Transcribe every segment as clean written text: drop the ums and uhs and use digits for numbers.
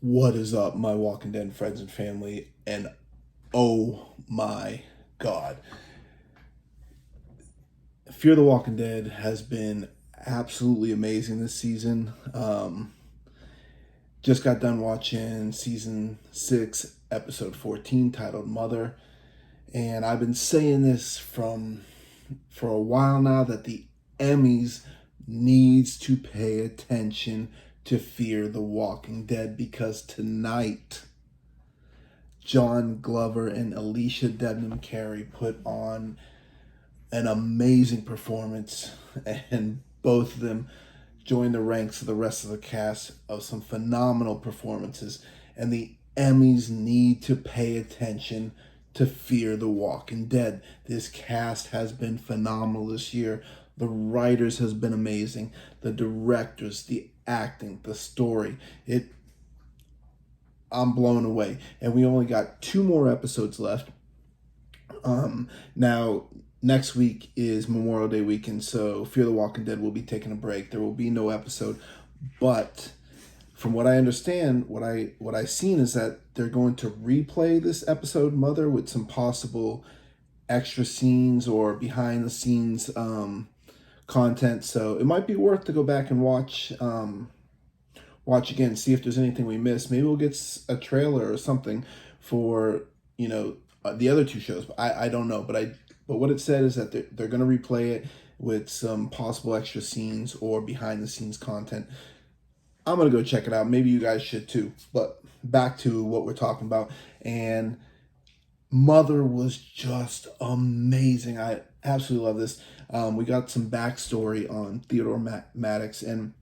What is up, my Walking Dead friends and family? And oh my God, Fear the Walking Dead has been absolutely amazing this season. Just got done watching season 6, episode 14, titled Mother. And I've been saying this for a while now that the Emmys needs to pay attention to Fear the Walking Dead, because tonight John Glover and Alicia Debnam Carey put on an amazing performance, and both of them joined the ranks of the rest of the cast of some phenomenal performances. And the Emmys need to pay attention to Fear the Walking Dead. This cast has been phenomenal this year. The writers has been amazing. The directors, the acting, the story. I'm blown away. And we only got 2 more episodes left. Now, next week is Memorial Day weekend, so Fear the Walking Dead will be taking a break. There will be no episode. But from what I understand, what I've seen is that they're going to replay this episode, Mother, with some possible extra scenes or behind the scenes content. So it might be worth to go back and watch again, see if there's anything we missed. Maybe we'll get a trailer or something for the other 2 shows. I don't know, but what it said is that they're going to replay it with some possible extra scenes or behind the scenes content. I'm going to go check it out. Maybe you guys should too. But back to what we're talking about. And Mother was just amazing. I absolutely love this. We got some backstory on Theodore Maddox. And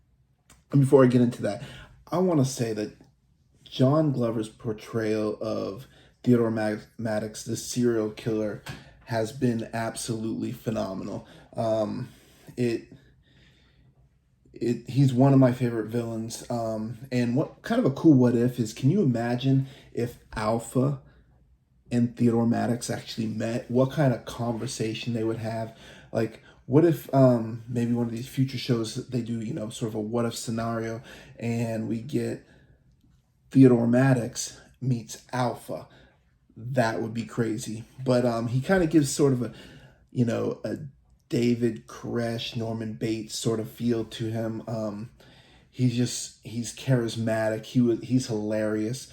before I get into that, I want to say that John Glover's portrayal of Theodore Maddox, the serial killer, has been absolutely phenomenal. He's one of my favorite villains. And what kind of a cool what if is, can you imagine if Alpha and Theodore Maddox actually met? What kind of conversation they would have? Like, what if maybe one of these future shows, they do, sort of a what if scenario, and we get Theodore Maddox meets Alpha? That would be crazy. But he kind of gives sort of a David Koresh, Norman Bates sort of feel to him. He's charismatic. He's hilarious.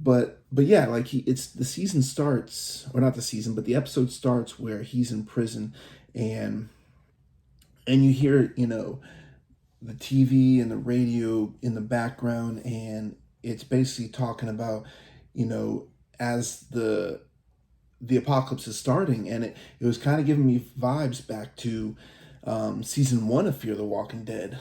But yeah, like it's the season starts, or not the season, but the episode starts where he's in prison, and you hear the TV and the radio in the background, and it's basically talking about as the apocalypse is starting, and it was kind of giving me vibes back to season 1 of Fear the Walking Dead,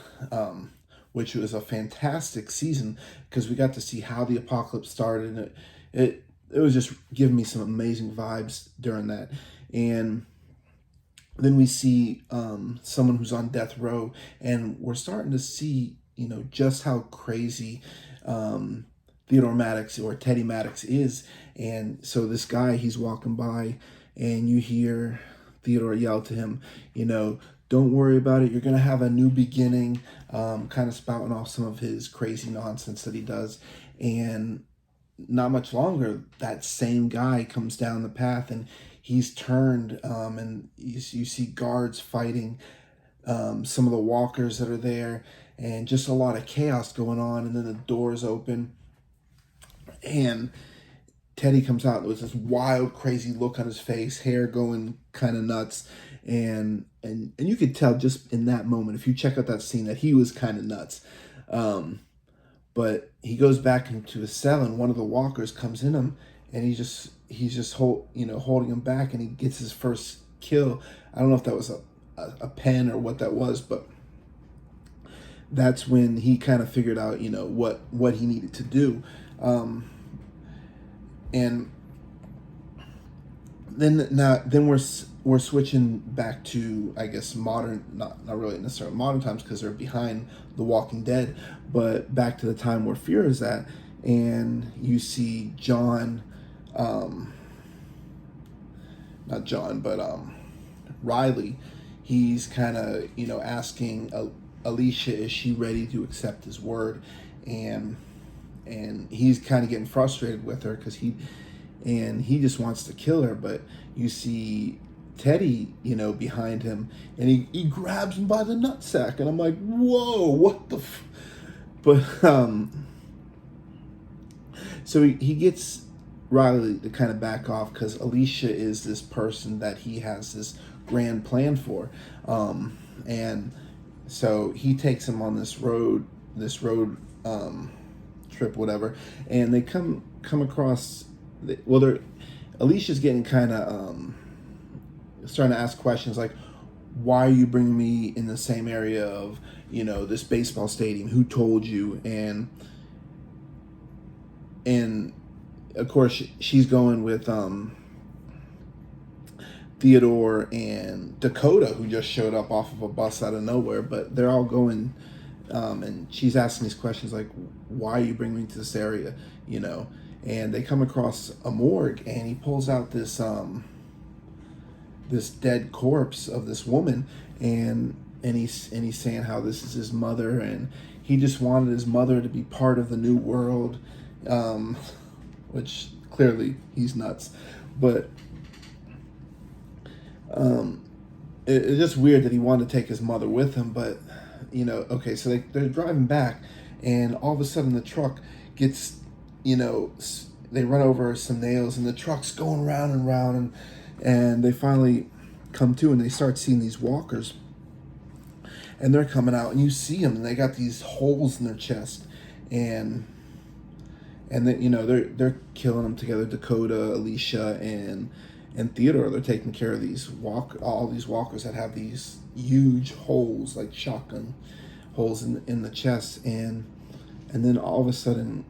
which was a fantastic season because we got to see how the apocalypse started, and it was just giving me some amazing vibes during that. And then we see someone who's on death row, and we're starting to see just how crazy Theodore Maddox, or Teddy Maddox, is. And so this guy, he's walking by, and you hear Theodore yell to him, don't worry about it, you're going to have a new beginning, kind of spouting off some of his crazy nonsense that he does. And not much longer, that same guy comes down the path, and he's turned, and you see guards fighting some of the walkers that are there, and just a lot of chaos going on. And then the doors open, and Teddy comes out with this wild, crazy look on his face, hair going kind of nuts. And you could tell just in that moment, if you check out that scene, that he was kind of nuts. But he goes back into his cell, and one of the walkers comes in him, and he's just holding him back, and he gets his first kill. I don't know if that was a pen or what that was, but that's when he kind of figured out, what he needed to do. And then we're switching back to, I guess, modern, not really necessarily modern times, because they're behind The Walking Dead, but back to the time where Fear is at, and you see John, not John, but Riley. He's kind of asking Alicia, is she ready to accept his word? And and he's kind of getting frustrated with her because he just wants to kill her. But you see Teddy, behind him, and he grabs him by the nutsack, and I'm like, whoa, what the but so he gets Riley to kind of back off because Alicia is this person that he has this grand plan for, and so he takes him on this road trip, whatever, and they come across. They're Alicia's getting kind of starting to ask questions like, "Why are you bringing me in the same area of this baseball stadium? Who told you?" And of course she's going with Theodore and Dakota, who just showed up off of a bus out of nowhere. But they're all going, and she's asking these questions like, "Why are you bringing me to this area?" And they come across a morgue, and he pulls out this dead corpse of this woman, and he's saying how this is his mother, and he just wanted his mother to be part of the new world, which clearly he's nuts. But it's just weird that he wanted to take his mother with him. But okay, so they're driving back, and all of a sudden the truck gets, they run over some nails, and the truck's going round and round, and they finally come to, and they start seeing these walkers, and they're coming out, and you see them, and they got these holes in their chest, and then they're killing them together. Dakota, Alicia, and Theodore, they're taking care of all these walkers that have these huge holes, like shotgun holes in the chest, and then all of a sudden,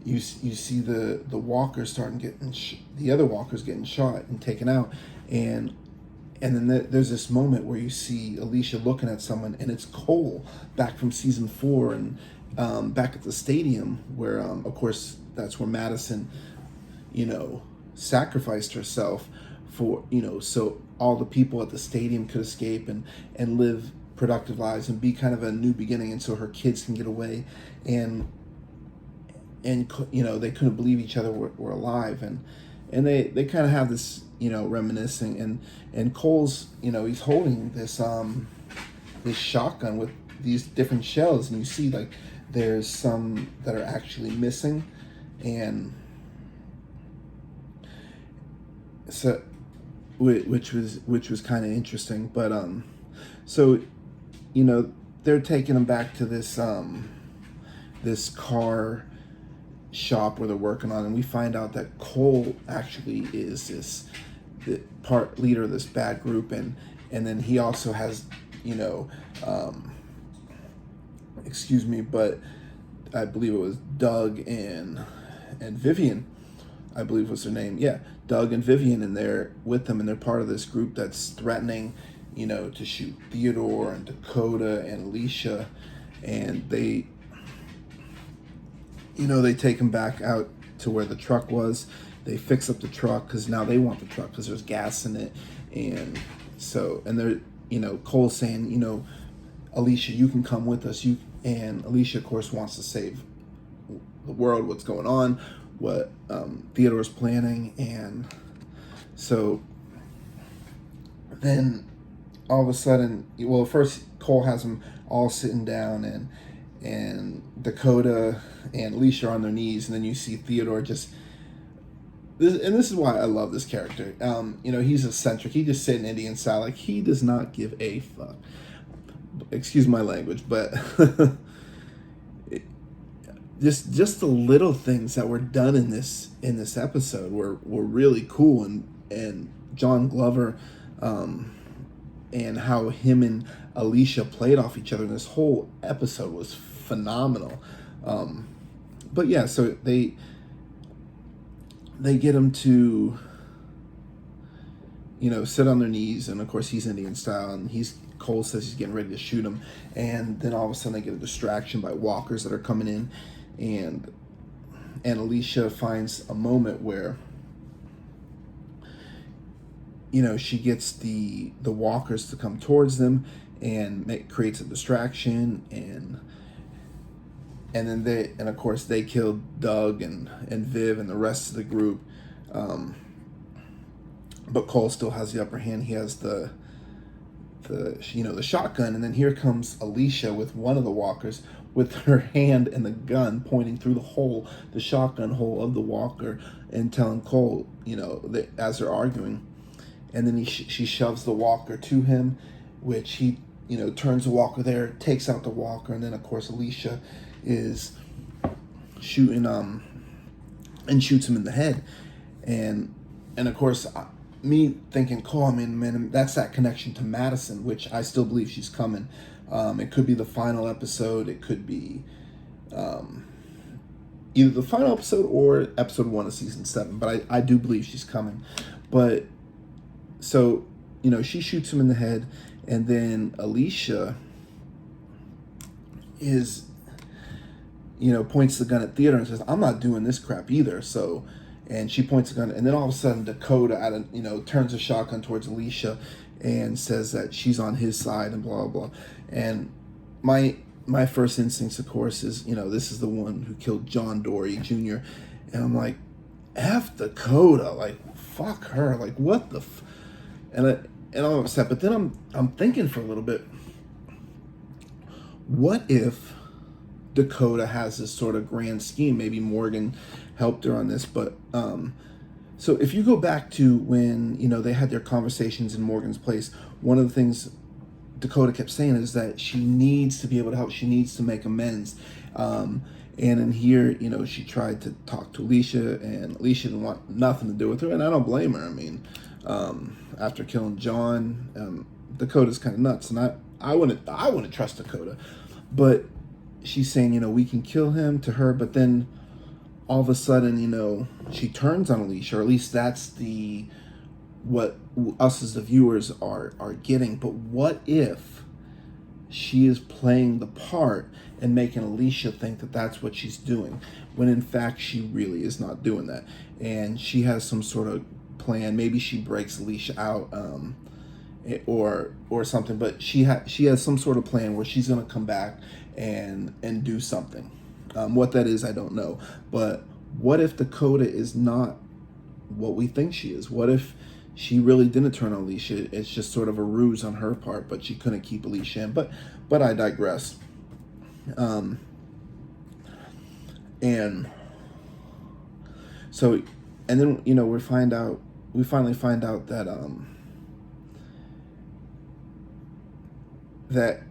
you see the walkers the other walkers getting shot and taken out, and then there's this moment where you see Alicia looking at someone, and it's Cole back from season 4, and back at the stadium where of course that's where Madison sacrificed herself for so all the people at the stadium could escape and live productive lives and be kind of a new beginning, and so her kids can get away, and they couldn't believe each other were alive, and they kind of have this reminiscing, and Cole's he's holding this shotgun with these different shells, and you see like there's some that are actually missing, and so which was kind of interesting. But so they're taking them back to this this car shop where they're working on, and we find out that Cole actually is the part leader of this bad group, and then he also has excuse me, but I believe it was Doug and Vivian, I believe was their name. Yeah, Doug and Vivian, and they're with them, and they're part of this group that's threatening, to shoot Theodore and Dakota and Alicia, and they take them back out to where the truck was. They fix up the truck because now they want the truck because there's gas in it, and they're Cole's saying, Alicia, you can come with us. And Alicia, of course, wants to save the world, what's going on, what Theodore's planning, and so then all of a sudden, first Cole has them all sitting down, and Dakota and Alicia are on their knees, and then you see Theodore this is why I love this character. He's eccentric. He just sitting Indian style, like he does not give a fuck. Excuse my language, but just the little things that were done in this episode were really cool, and John Glover, and how him and Alicia played off each other in this whole episode was phenomenal. But yeah, so they get him to sit on their knees, and of course he's Indian style, and Cole says he's getting ready to shoot him, and then all of a sudden they get a distraction by walkers that are coming in, and Alicia finds a moment where she gets the walkers to come towards them, and creates a distraction, and and then and of course they killed Doug and Viv and the rest of the group. But Cole still has the upper hand. He has the shotgun, and then here comes Alicia with one of the walkers with her hand and the gun pointing through the shotgun hole of the walker, and telling Cole, as they're arguing, and then she shoves the walker to him, which he turns the walker there, takes out the walker, and then of course Alicia is shooting and shoots him in the head, and of course me thinking, Cole, I mean, man, that's that connection to Madison, which I still believe she's coming. It could be the final episode. It could be either the final episode or episode 1 of season 7. But I do believe she's coming. But so, she shoots him in the head, and then Alicia points the gun at Theodore and says, I'm not doing this crap either. So, and she points the gun, and then all of a sudden Dakota turns a shotgun towards Alicia and says that she's on his side and blah blah blah. And my first instincts, of course, is this is the one who killed John Dory Jr. And I'm like, F Dakota, like fuck her, like what the and I'm upset. But then I'm thinking for a little bit, what if Dakota has this sort of grand scheme? Maybe Morgan helped her on this, but so if you go back to when they had their conversations in Morgan's place, one of the things Dakota kept saying is that she needs to be able to help, she needs to make amends, and in here she tried to talk to Alicia, and Alicia didn't want nothing to do with her, and I don't blame her. I mean, after killing John, Dakota's kind of nuts, and I wouldn't trust Dakota, but she's saying we can kill him to her, but then all of a sudden, she turns on Alicia, or at least that's what us as the viewers are getting. But what if she is playing the part and making Alicia think that that's what she's doing, when in fact she really is not doing that, and she has some sort of plan? Maybe she breaks Alicia out, or something, but she has some sort of plan where she's gonna come back and do something. What that is, I don't know. But what if Dakota is not what we think she is? What if she really didn't turn on Alicia? It's just sort of a ruse on her part, but she couldn't keep Alicia in. But I digress. And so, and then we finally find out that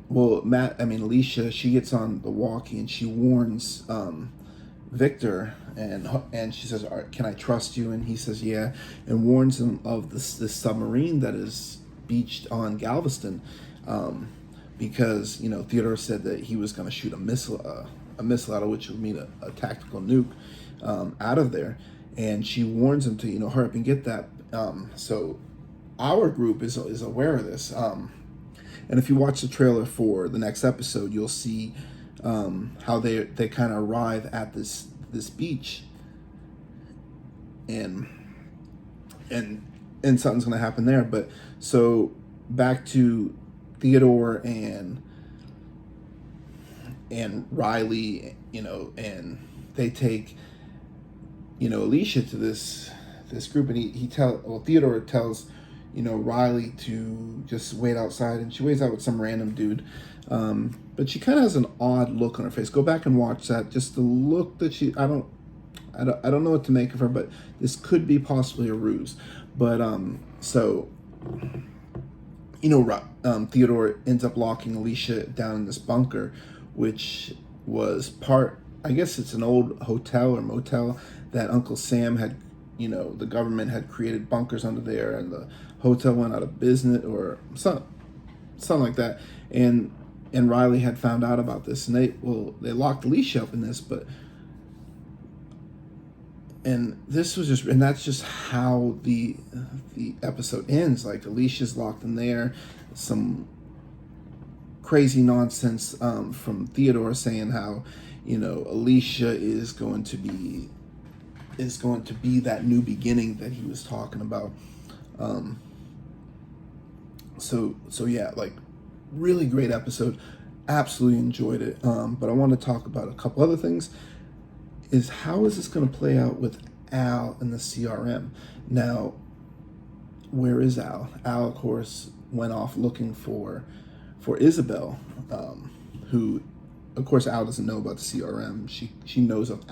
Alicia, she gets on the walkie and she warns Victor, and she says, can I trust you? And he says, yeah, and warns him of this submarine that is beached on Galveston, because Theodore said that he was going to shoot a missile out of which would mean a tactical nuke out of there, and she warns him to hurry up and get that. So our group is aware of this. And if you watch the trailer for the next episode, you'll see how they kind of arrive at this beach, and something's going to happen there. But so back to Theodore and Riley, and they take Alicia to this group, and Theodore tells Riley to just wait outside, and she waits out with some random dude, but she kind of has an odd look on her face. Go back and watch that. Just the look that I don't know what to make of her, but this could be possibly a ruse. But so Theodore ends up locking Alicia down in this bunker, which was I guess it's an old hotel or motel that Uncle Sam had, the government had created bunkers under there, and the hotel went out of business or something like that. And Riley had found out about this, and they locked Alicia up in this, and that's just how the episode ends. Like, Alicia's locked in there. Some crazy nonsense from Theodore saying how Alicia is going to be that new beginning that he was talking about. So yeah, like, really great episode. absolutely enjoyed it. But I want to talk about a couple other things. Is how is this going to play out with Al and the CRM? Now, where is Al? Al, of course, went off looking for Isabel, who, of course, Al doesn't know about the CRM. She knows of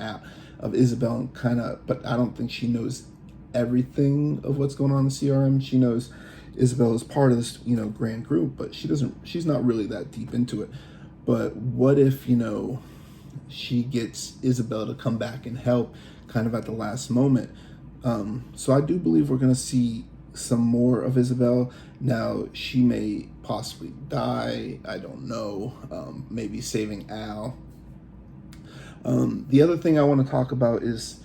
Isabel, and kind of, but I don't think she knows everything of what's going on in the CRM. She knows Isabel is part of this, grand group, but she's not really that deep into it. But what if, she gets Isabel to come back and help kind of at the last moment? So I do believe we're going to see some more of Isabel. Now, she may possibly die. I don't know. Maybe saving Al. The other thing I want to talk about is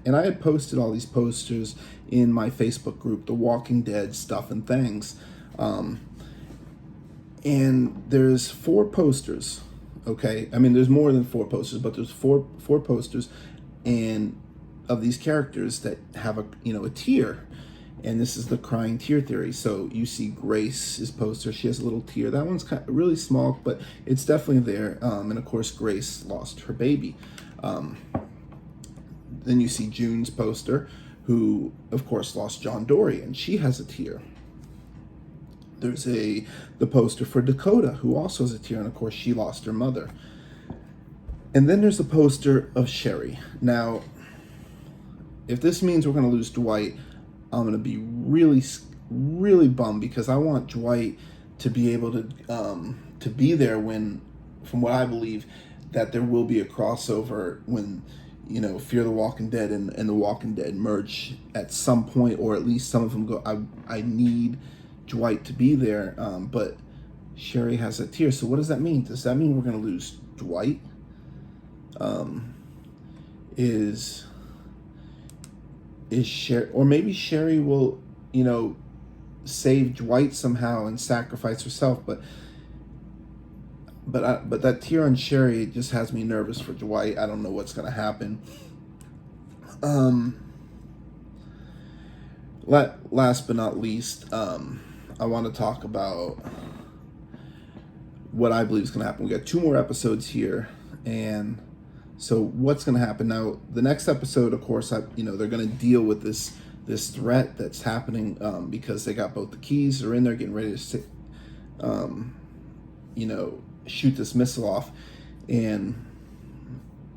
and I had posted all these posters in my Facebook group, The Walking Dead Stuff and Things. And there's 4 posters, okay? I mean, there's more than 4 posters, but there's four posters and of these characters that have a tear. And this is the crying tear theory. So you see Grace's poster. She has a little tear. That one's kind of really small, but it's definitely there. And of course, Grace lost her baby. Then you see June's poster, who, of course, lost John Dory, and she has a tear. There's the poster for Dakota, who also has a tear, and of course, she lost her mother. And then there's the poster of Sherry. Now, if this means we're going to lose Dwight, I'm going to be really, really bummed, because I want Dwight to be able to be there when, from what I believe, that there will be a crossover when, Fear the Walking Dead and The Walking Dead merge at some point, or at least some of them go. I need Dwight to be there, but Sherry has a tear. So what does that mean? Does that mean we're going to lose Dwight? Is Sherry, or maybe Sherry will, save Dwight somehow and sacrifice herself, but that tear on Sherry just has me nervous for Dwight. I don't know what's going to happen. Last but not least, I want to talk about what I believe is going to happen. We got 2 more episodes here, and so what's going to happen now? The next episode, of course, they're going to deal with this threat that's happening, because they got both the keys. They're in there getting ready to shoot this missile off, and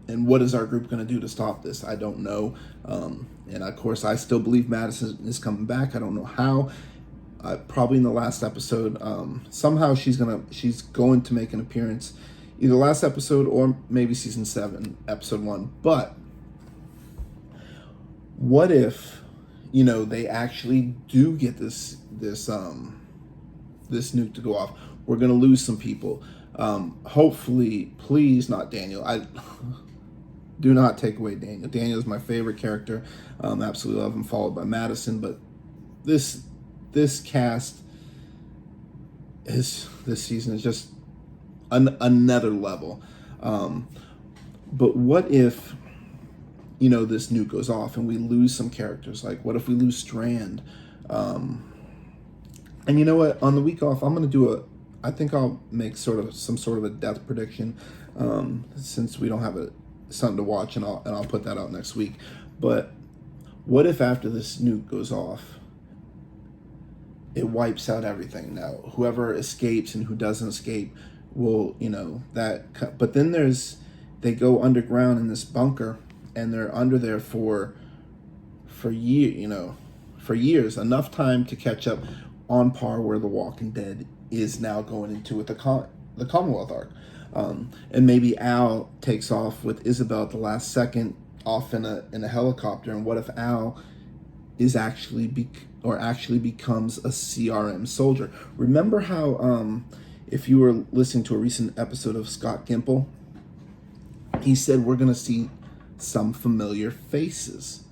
what is our group going to do to stop this? I don't know. And of course, I still believe Madison is coming back. I don't know how. Probably in the last episode. Somehow she's going to make an appearance, either last episode or maybe season 7, episode 1. But what if, they actually do get this nuke to go off? We're going to lose some people. Hopefully, please not Daniel. I do not take away Daniel. Daniel is my favorite character. Absolutely love him, followed by Madison. But this cast this season is just another level. But what if, this nuke goes off and we lose some characters? Like, what if we lose Strand? And you know what? On the week off, I'm going to do I think I'll make some sort of a death prediction, since we don't have something to watch, and I'll put that out next week. But what if after this nuke goes off, it wipes out everything? Now, whoever escapes and who doesn't escape will, that. But then they go underground in this bunker, and they're under there for years, enough time to catch up, on par where The Walking Dead is now going into with the Commonwealth arc. And maybe Al takes off with Isabel at the last second, off in a helicopter. And what if Al is actually becomes a CRM soldier? Remember how, if you were listening to a recent episode of Scott Gimple, he said we're going to see some familiar faces.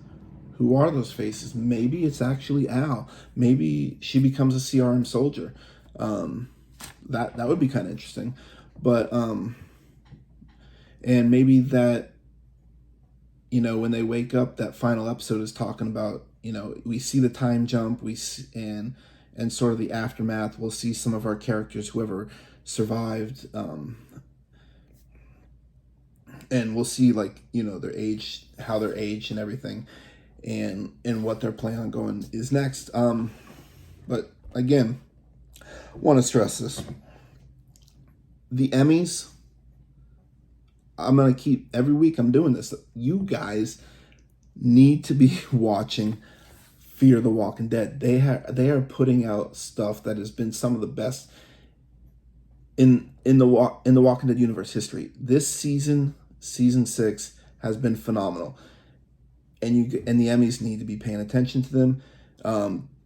Who are those faces? Maybe it's actually Al. Maybe she becomes a CRM soldier. That would be kind of interesting. But and maybe that, when they wake up, that final episode is talking about, we see the time jump, and sort of the aftermath. We'll see some of our characters, whoever survived. And we'll see, like, their age, how they're aged and everything, and what their plan on going is next. But again, want to stress this: the Emmys. I'm gonna keep every week. I'm doing this. You guys need to be watching Fear the Walking Dead. They are putting out stuff that has been some of the best in the Walking Dead universe history. This season 6, has been phenomenal, and the Emmys need to be paying attention to them.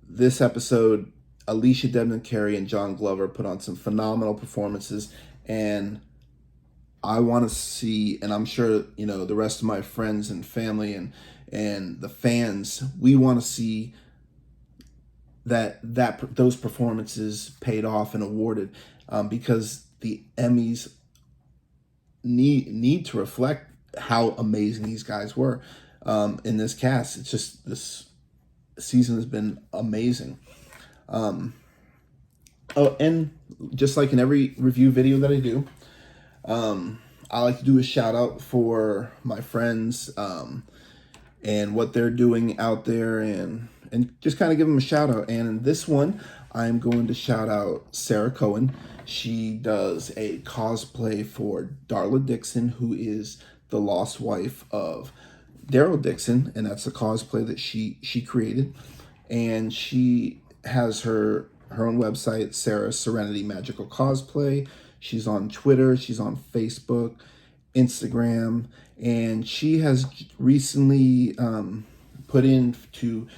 This episode, Alicia Debnam-Carey and John Glover put on some phenomenal performances, and I want to see, and I'm sure the rest of my friends and family and the fans, we want to see that those performances paid off and awarded, because the Emmys need to reflect how amazing these guys were in this cast. It's just, this season has been amazing. Oh, and just like in every review video that I do, I like to do a shout out for my friends and what they're doing out there, and just kind of give them a shout out. And in this one, I'm going to shout out Sarah Cohen. She does a cosplay for Darla Dixon, who is the lost wife of Daryl Dixon, and that's a cosplay that she created. And she has her own website, Sarah Serenity Magical Cosplay. She's on Twitter, she's on Facebook, Instagram, and she has recently put in to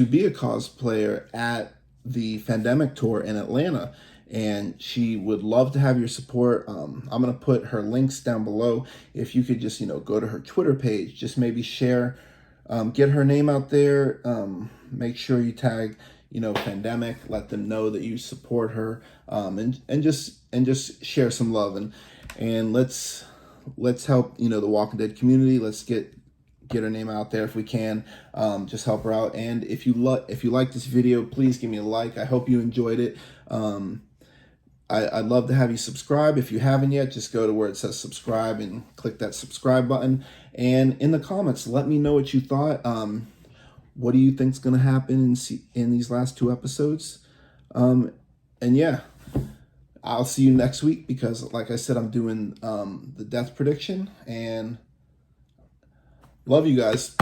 be a cosplayer at the Fandemic Tour in Atlanta, and she would love to have your support. I'm going to put her links down below. If you could just, go to her Twitter page, just maybe share, get her name out there, make sure you tag, Fandemic, let them know that you support her, and just share some love, and let's help, the Walking Dead community. Let's get her name out there if we can. Just help her out. And if you like this video, please give me a like. I hope you enjoyed it. I'd love to have you subscribe. If you haven't yet, just go to where it says subscribe and click that subscribe button. And in the comments, let me know what you thought. What do you think's going to happen in these last 2 episodes? And yeah, I'll see you next week, because like I said, I'm doing the death prediction, and love you guys.